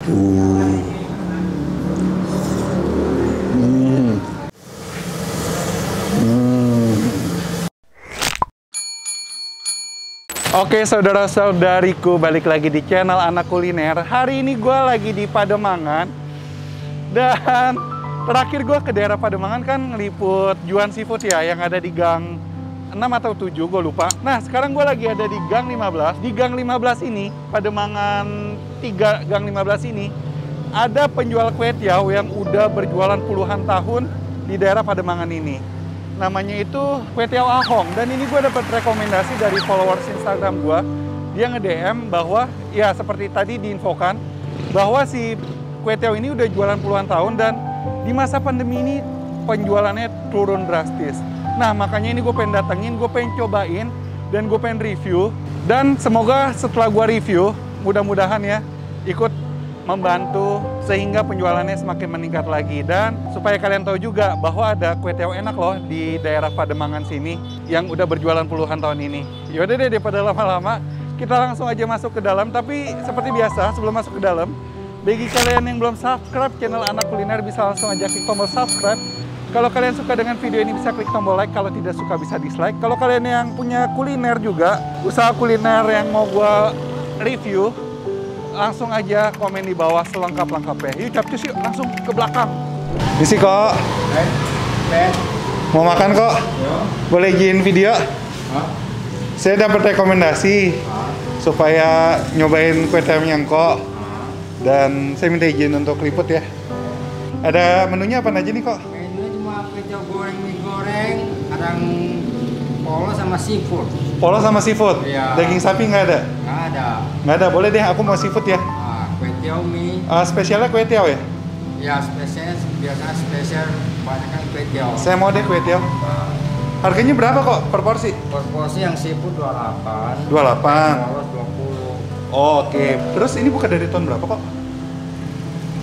Oke saudara-saudariku, balik lagi di channel Anak Kuliner. Hari ini gue lagi di Pademangan. Dan terakhir gue ke daerah Pademangan kan ngeliput Juan Seafood ya, yang ada di gang 6 atau 7, gue lupa. Nah sekarang gue lagi ada di gang 15. Di gang 15 ini, Pademangan 3 gang 15 ini, ada penjual kue tiaw yang udah berjualan puluhan tahun di daerah Pademangan ini. Namanya itu Kue Tiaw Ahong, dan ini gue dapat rekomendasi dari followers Instagram gue. Dia nge-DM bahwa ya seperti tadi diinfokan bahwa si kue tiaw ini udah jualan puluhan tahun dan di masa pandemi ini penjualannya turun drastis. Nah makanya ini gue pengen datengin, gue pengen cobain dan gue pengen review, dan semoga setelah gue review mudah-mudahan ya ikut membantu sehingga penjualannya semakin meningkat lagi. Dan supaya kalian tahu juga bahwa ada kue tiaw enak loh di daerah Pademangan sini yang udah berjualan puluhan tahun ini. Yaudah deh, daripada lama-lama kita langsung aja masuk ke dalam. Tapi seperti biasa sebelum masuk ke dalam, bagi kalian yang belum subscribe channel Anak Kuliner bisa langsung aja klik tombol subscribe. Kalau kalian suka dengan video ini bisa klik tombol like, kalau tidak suka bisa dislike. Kalau kalian yang punya kuliner juga, usaha kuliner yang mau gua review, langsung aja komen di bawah selengkap-lengkapnya. Yuk capcus yuk, langsung ke belakang. Misi kok. Mau makan kok? Boleh izin video? Saya dapat rekomendasi supaya nyobain kue tiawnya kok. Dan saya minta izin untuk liput ya. Ada menunya apa aja nih kok? Menunya cuma kue tiaw goreng, mie goreng, kadang polo sama seafood. Polo sama seafood? Iya. Daging sapi nggak ada? Nggak ada. Nggak ada, boleh deh, aku mau seafood ya. Kue tiaw mie. Spesialnya kue tiaw ya? Ya spesialnya, biasanya spesial kebanyakan kue tiaw. Saya mau deh kue tiaw. Harganya berapa kok per porsi? Per porsi yang seafood 28. 28. Polo 20. Oh, oke. Terus ini buka dari tahun berapa kok?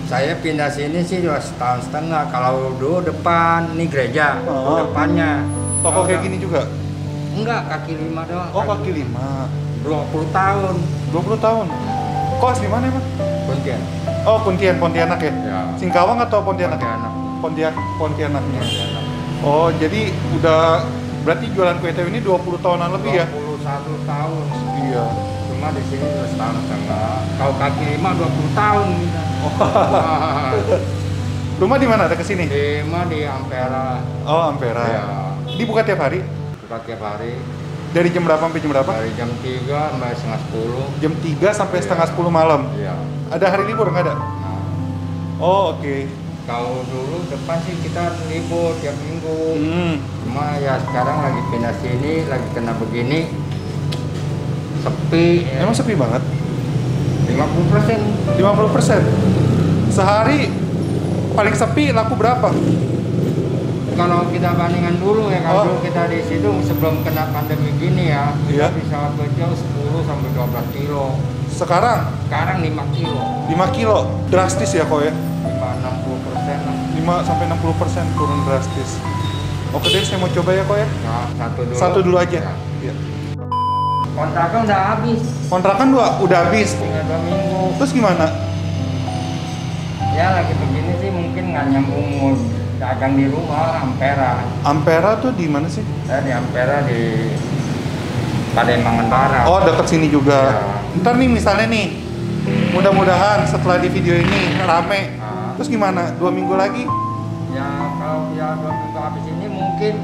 Saya pindah sini sih 2 tahun setengah. Kalau dulu depan, ini gereja. Depannya. Toko kayak gini juga? Enggak, kaki 5 doang. Oh, kaki 5. 20 tahun. 20 tahun. Kok asli mana emang? Pontian. Oh, Pontianak ya? Ya. Singkawang atau Pontianak? Pontianaknya. Oh, jadi udah berarti jualan kue tiaw ini 20 tahunan lebih ya? 21 tahun. Iya. Cuma di sini 2 tahun setengah. Kalau kaki 5 20 tahun kita. Oh. Rumah di mana? Ada kesini? Rumah di Ampera. Oh, Ampera. Ya. Dibuka tiap hari? Buka tiap hari. Dari jam berapa sampai jam berapa? Dari jam 3 sampai setengah 10. Jam 3 sampai setengah 10 malam? Iya. Ada hari libur nggak ada? Nah. Oh, oke. Kalau dulu depan sih kita libur tiap minggu. Cuma ya sekarang lagi pindah sini, lagi kena begini. Sepi. Emang sepi banget? 50%. 50%? Sehari paling sepi laku berapa? Kalau kita bandingkan dulu ya, kalau dulu kita di situ sebelum kena pandemi gini ya, kita bisa kerja 10 sampai 12 kilo. Sekarang? Sekarang 5 kilo. 5 kilo? Drastis ya kok ya? 5-60%. 5 sampai 60% turun drastis. Oke deh, saya mau coba ya kok ya? Nah, satu dulu aja. Ya. Ya. Kontrakan udah habis. Kontrakan udah habis? Tinggal 2 minggu. Terus gimana? Ya lagi begini sih mungkin nggak nyambung mau dagang di rumah. Ampera. Ampera tuh di mana sih? Saya di Ampera di Pademangan Barat. Oh, dekat sini juga. Ya. Ntar nih misalnya nih, mudah-mudahan setelah di video ini rame. Terus gimana? 2 minggu lagi? Ya kalau ya 2 minggu habis ini mungkin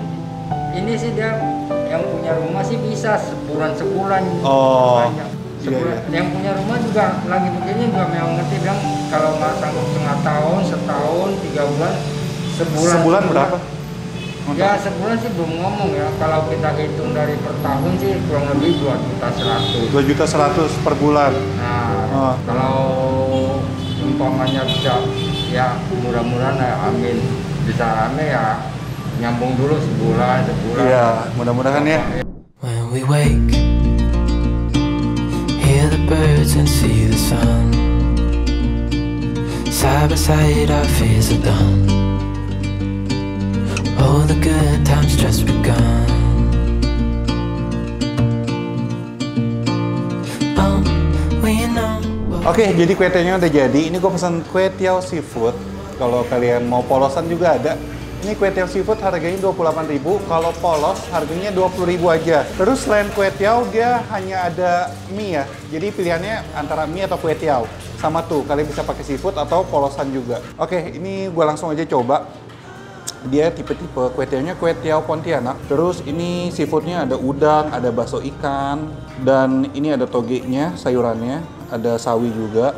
ini sih dia yang punya rumah sih bisa sebulan. Oh. Sebulan. Iya. Yang punya rumah juga lagi begini juga memang ngerti bilang kalau nggak sanggup setengah tahun, setahun, 3 bulan, sebulan berapa? Ya sebulan sih belum ngomong ya. Kalau kita hitung dari per tahun sih kurang lebih 2.100.000. 2.100.000 per bulan. Nah, kalau umpamanya bisa ya mudah-mudahan ya amin bisa rame ya nyambung dulu sebulan. Iya, mudah-mudahan ya. When we wake, hear the birds and see the sun. Side by side our fears are done. Oh, the good times just begun. Oh, we know what Oke, jadi kue tiaonya udah jadi. Ini gue pesan kue tiao seafood. Kalau kalian mau polosan juga ada. Ini kue tiao seafood harganya 28.000. Kalau polos harganya 20.000 aja. Terus selain kue tiao dia hanya ada mie ya. Jadi pilihannya antara mie atau kue tiao. Sama tuh, kalian bisa pakai seafood atau polosan juga. Oke, ini gue langsung aja coba. Dia tipe-tipe kue tiaonya kue tiao Pontianak. Terus ini seafoodnya ada udang, ada bakso ikan, dan ini ada togenya, sayurannya, ada sawi juga.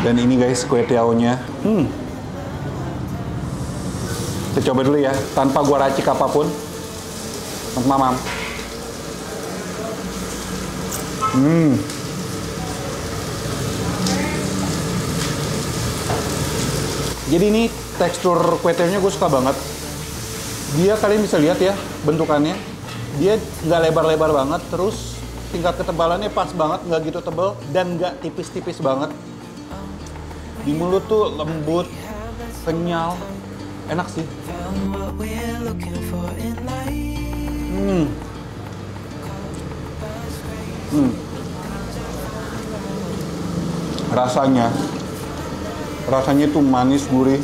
Dan ini guys kue tiaonya. Kita coba dulu ya, tanpa gua racik apapun. Mamam. Jadi ini tekstur kue tiaonya gue suka banget. Dia kalian bisa lihat ya bentukannya. Dia nggak lebar-lebar banget, terus tingkat ketebalannya pas banget, nggak gitu tebel dan nggak tipis-tipis banget. Di mulut tuh lembut, kenyal, enak sih. Rasanya itu manis, gurih,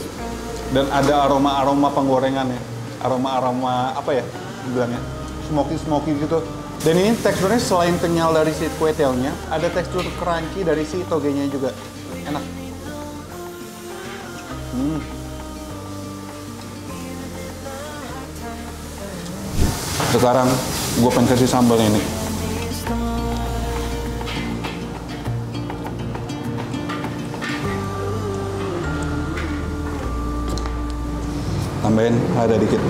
dan ada aroma-aroma penggorengannya. Aroma-aroma apa ya bilangnya? Smoky gitu. Dan ini teksturnya selain kenyal dari si kue tiaonya, ada tekstur crunchy dari si togenya juga. Enak. Sekarang gue pengen kasih sambalnya ini. Tambahin ada dikit.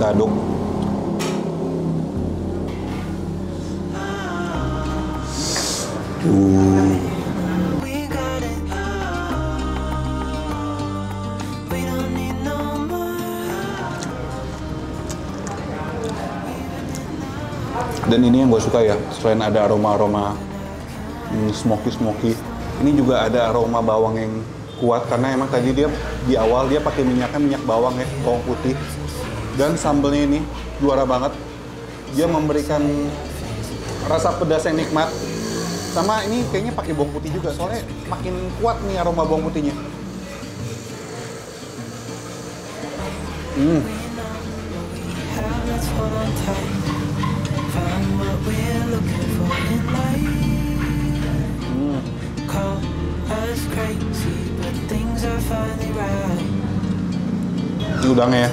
Kita aduk. Dan ini yang gue suka ya, selain ada aroma-aroma smoky, ini juga ada aroma bawang yang kuat karena emang tadi dia di awal dia pakai minyak bawang ya, bawang putih. Dan sambelnya ini juara banget. Dia memberikan rasa pedas yang nikmat. Sama ini kayaknya pakai bawang putih juga, soalnya makin kuat nih aroma bawang putihnya. Ini udangnya ya.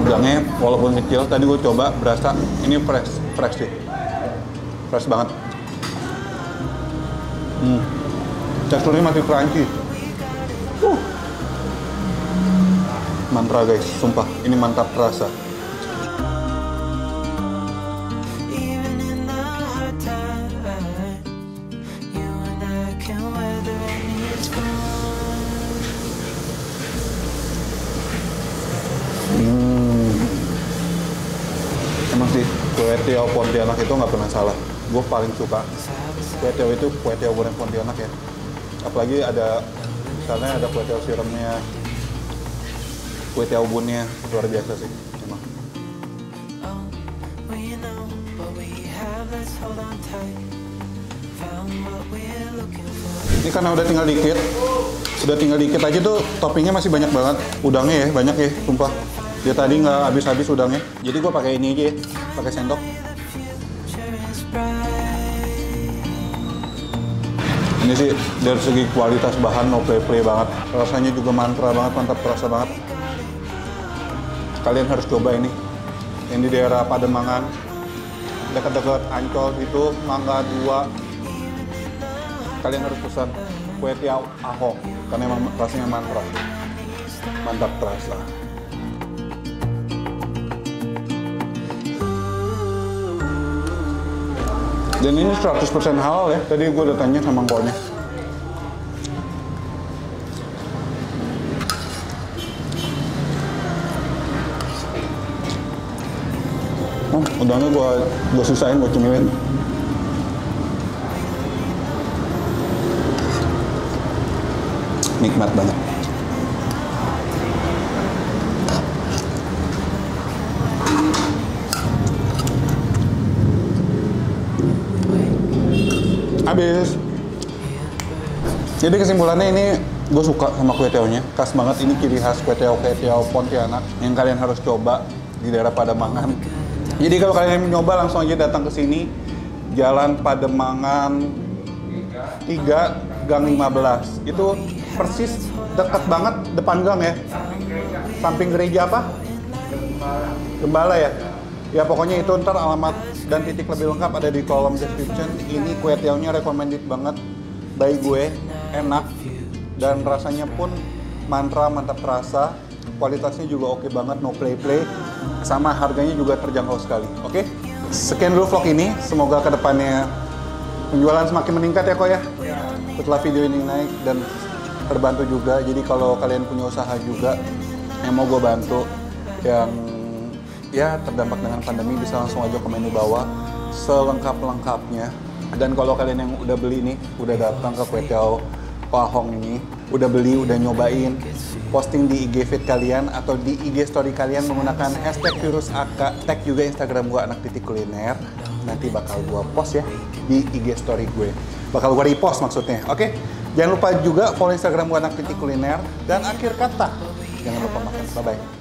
Udangnya walaupun kecil, tadi gue coba berasa ini fresh sih. Fresh banget. Teksturnya masih crunchy. Mantra guys, sumpah ini mantap rasa. Emang sih kue tiao Pontianak itu nggak pernah salah. Gue paling suka kue tiao itu kue tiao goreng Pontianak ya. Apalagi ada misalnya ada kue tiao siremnya, kue tiao bunnya, luar biasa sih emang. Ini karena udah tinggal dikit aja tuh, toppingnya masih banyak banget. Udangnya ya banyak ya, sumpah. Dia tadi nggak habis-habis udangnya. Jadi gue pakai ini aja ya, pakai sendok. Ini sih dari segi kualitas bahan no play banget. Rasanya juga mantra banget, mantap terasa banget. Kalian harus coba ini. Yang di daerah Pademangan, dekat-dekat Ancol itu, Mangga 2. Kalian harus pesan kue tiao Ahok karena emang rasanya mantra. Mantap terasa. Dan ini 100% halal ya. Tadi gue udah tanya sama ngkonya. Udangnya gue sisain, gue cemilin. Nikmat banget. Habis. Jadi kesimpulannya ini gue suka sama kue teonya, khas banget. Ini ciri khas kue teo Pontianak yang kalian harus coba di daerah Pademangan. Jadi kalau kalian mau nyoba langsung aja datang ke sini, Jalan Pademangan 3 Gang 15. Itu persis dekat banget depan gang ya. Samping gereja apa? Gembala ya. Ya pokoknya itu, ntar alamat dan titik lebih lengkap ada di kolom description. Ini kue teonya recommended banget by gue, enak dan rasanya pun mantap terasa. Kualitasnya juga oke banget, no play sama harganya juga terjangkau sekali. Oke, sekian dulu vlog ini, semoga kedepannya penjualan semakin meningkat ya kok ya setelah video ini naik dan terbantu juga. Jadi kalau kalian punya usaha juga yang mau gue bantu yang ya terdampak dengan pandemi, bisa langsung aja komen di bawah selengkap-lengkapnya. Dan kalau kalian yang udah beli nih, udah datang ke Kue Tiao Pahong ini, udah beli, udah nyobain, posting di IG feed kalian atau di IG story kalian menggunakan hashtag #virusAK, tag juga Instagram gua anak_kuliner. Nanti bakal gua post ya di IG story gue. Bakal gua repost maksudnya. Oke? Jangan lupa juga follow Instagram gua anak_kuliner. Dan akhir kata, jangan lupa makan. Bye-bye.